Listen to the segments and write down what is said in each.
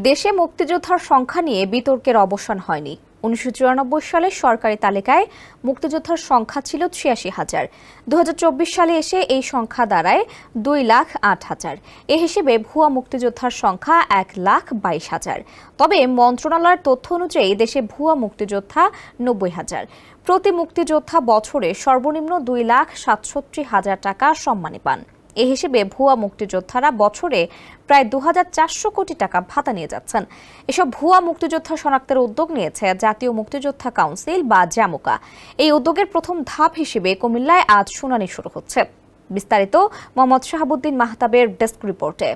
দেশে মুক্তিযোদ্ধার সংখ্যা নিয়ে বিতর্কের অবসান হয়নি। 1994 সালের সরকারি তালিকায় মুক্তিযোদ্ধার সংখ্যা ছিল ৮৬,০০০। 2024 সালে এসে এই সংখ্যা দাঁড়ায় 2,08,000। এ হিসেবে ভুয়া মুক্তিযোদ্ধার সংখ্যা 1,22,000। তবে মন্ত্রণালয়ের তথ্য অনুযায়ী দেশে ভুয়া মুক্তিযোদ্ধা 90,000। প্রতি মুক্তিযোদ্ধা বছরে সর্বনিম্ন 2,67,000 টাকা সম্মানী পান। এ হিসেবে ভুয়া মুক্তিযোদ্ধারা বছরে প্রায় 2,400 কোটি টাকা ভাতা নিয়ে যাচ্ছেন। এসব ভুয়া মুক্তিযোদ্ধা শনাক্তের উদ্যোগ নিয়েছে জাতীয় মুক্তিযোদ্ধা কাউন্সিল বা জামুকা। এই উদ্যোগের প্রথম ধাপ হিসেবে কুমিল্লায় আজ শুনানি শুরু হচ্ছে। বিস্তারিত মোহাম্মদ শাহাবুদ্দিন মাহতাবের ডেস্ক রিপোর্টে।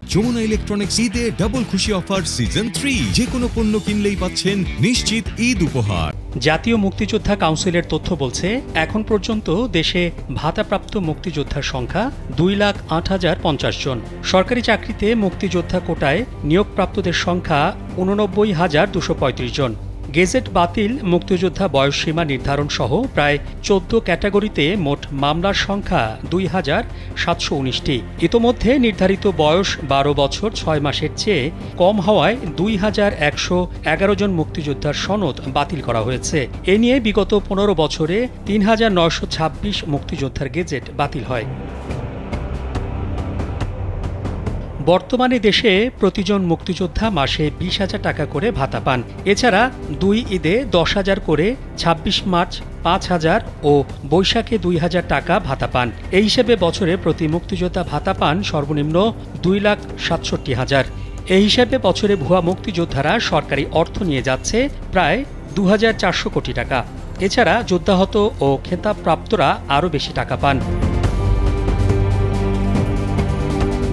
যমুনা ইলেকট্রনিক্স ঈদে ডাবল খুশি অফার সিজন 3। যে কোনো পণ্য কিনলেই পাচ্ছেন নিশ্চিত ঈদ উপহার। জাতীয় মুক্তিযোদ্ধা কাউন্সিলের তথ্য বলছে, এখন পর্যন্ত দেশে ভাতাপ্রাপ্ত মুক্তিযোদ্ধার সংখ্যা 2,08,050 জন। সরকারি চাকরিতে মুক্তিযোদ্ধা কোটায় নিয়োগপ্রাপ্তদের সংখ্যা 89,235 জন। গেজেট বাতিল, মুক্তিযোদ্ধা বয়সসীমা নির্ধারণ সহ প্রায় 14 ক্যাটাগরিতে মোট মামলার সংখ্যা 2,719টি। ইতোমধ্যে নির্ধারিত বয়স 12 বছর 6 মাসের চেয়ে কম হওয়ায় 2,111 জন মুক্তিযোদ্ধার সনদ বাতিল করা হয়েছে। এ নিয়ে বিগত 15 বছরে 3,926 মুক্তিযোদ্ধার গেজেট বাতিল হয়। বর্তমানে দেশে প্রতিজন মুক্তিযোদ্ধা মাসে 20,000 টাকা করে ভাতা পান। এছাড়া 2 ঈদে 10,000 করে, 26 মার্চ 5,000 ও বৈশাখে 2,000 টাকা ভাতা পান। এই হিসেবে বছরে প্রতি মুক্তিযোদ্ধা ভাতা পান সর্বনিম্ন 2,67,000। এই হিসেবে বছরে ভুয়া মুক্তিযোদ্ধারা সরকারি অর্থ নিয়ে যাচ্ছে প্রায় 2,400 কোটি টাকা। এছাড়া যোদ্ধাহত ও খেতাবপ্রাপ্তরা আরও বেশি টাকা পান।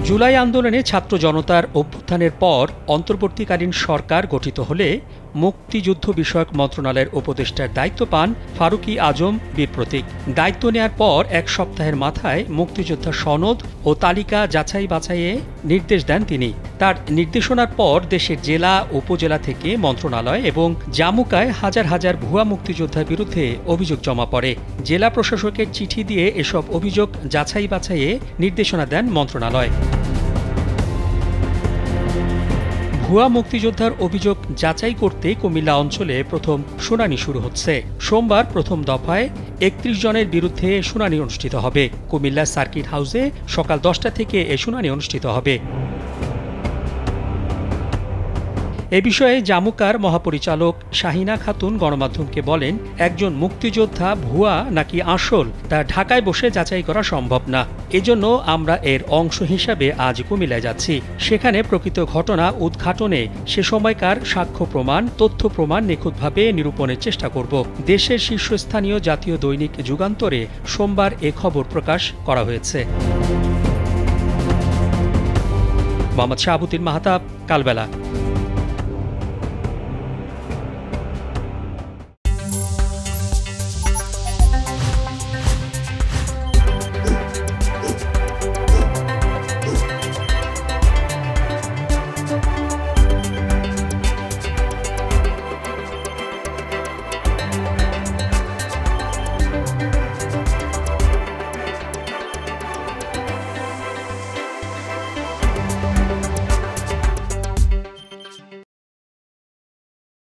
জুলাই আন্দোলনে ছাত্র জনতার অভ্যুত্থানের পর অন্তর্বর্তীকালীন সরকার গঠিত হলে মুক্তিযুদ্ধ বিষয়ক মন্ত্রণালয়ের উপদেষ্টার দায়িত্ব পান ফারুকী আজম বীর প্রতীক। দায়িত্ব নেয়ার পর 1 সপ্তাহের মাথায় মুক্তিযোদ্ধা সনদ ও তালিকা যাচাই বাছাইয়ে নির্দেশ দেন তিনি। তার নির্দেশনার পর দেশের জেলা উপজেলা থেকে মন্ত্রণালয় এবং জামুকায় হাজার হাজার ভুয়া মুক্তিযোদ্ধার বিরুদ্ধে অভিযোগ জমা পড়ে। জেলা প্রশাসকের চিঠি দিয়ে এসব অভিযোগ যাচাই বাছাইয়ে নির্দেশনা দেন মন্ত্রণালয়। ভুয়া মুক্তিযোদ্ধার অভিযোগ যাচাই করতে কুমিল্লা অঞ্চলে প্রথম শুনানি শুরু হচ্ছে। সোমবার প্রথম দফায় 31 জনের বিরুদ্ধে শুনানি অনুষ্ঠিত হবে। কুমিল্লা সার্কিট হাউসে সকাল 10টা থেকে এ শুনানি অনুষ্ঠিত হবে। এ বিষয়ে জামুকার মহাপরিচালক শাহিনা খাতুন গণমাধ্যমকে বলেন, একজন মুক্তিযোদ্ধা ভুয়া নাকি আসল তা ঢাকায় বসে যাচাই করা সম্ভব না। এজন্য আমরা এর অংশ হিসাবে আজ কুমিল্লায় যাচ্ছি। সেখানে প্রকৃত ঘটনা উদ্ঘাটনে সে সময়কার সাক্ষ্য প্রমাণ, তথ্য প্রমাণ নিখুঁতভাবে নিরূপণের চেষ্টা করব। দেশের শীর্ষস্থানীয় জাতীয় দৈনিক যুগান্তরে সোমবার এ খবর প্রকাশ করা হয়েছে। মোহাম্মদ শাহাবুদ্দিন মাহতাব, কালবেলা।